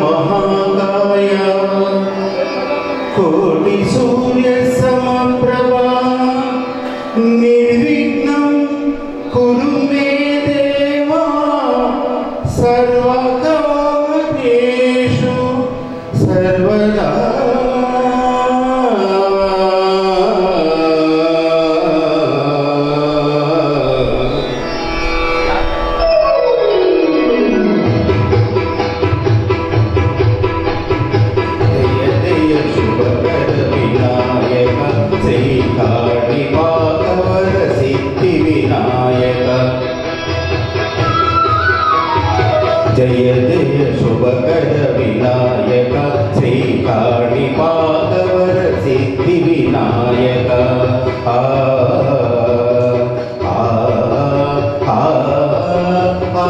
महाकाय कोटि सूर्य समप्रभा निर्विघ्नं कुरु मे देवा सर्वकार्येषु सर्वदा। जय जय शुभकर विनायक श्रीकाणिपाकवर सिद्धि विनायक। आ आ आ आ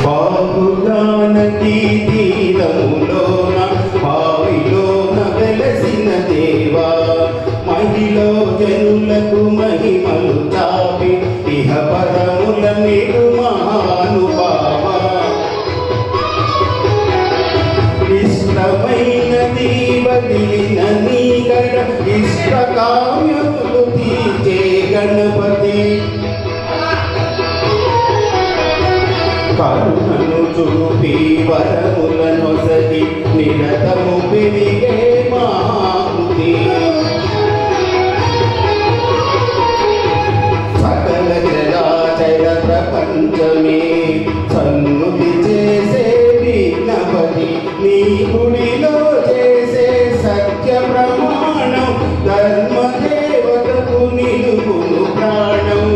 బాహుదానకి తీరములోన బావిలోన వెలసిన దేవా మహిలో జనులకు మహిమలు చాపి ఇహ పరముల నిడు మహానుభావ ఇష్టమైనది వదిలిన నీగడ ఇష్టకామ్యములు తీర్చే గణపతి కరుణను చూపి వరములను సగి నిరతము పెరిగే మాకృతి సకల చరాచర ప్రపంచమే సన్నుతి చేసే విఘ్నపతి నీ గుడిలో చేసే సత్య ప్రమాణం ధర్మదేవతకు నిలుపును ప్రాణం।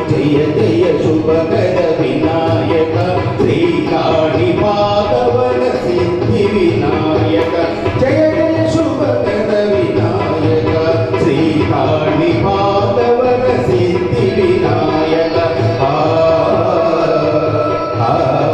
जय जय शुभकर विनायक श्रीकाणिपाकवर सिद्धि विनायक। जय जय शुभकर विनायक श्रीकाणिपाकवर सिद्धि विनायक। आ आ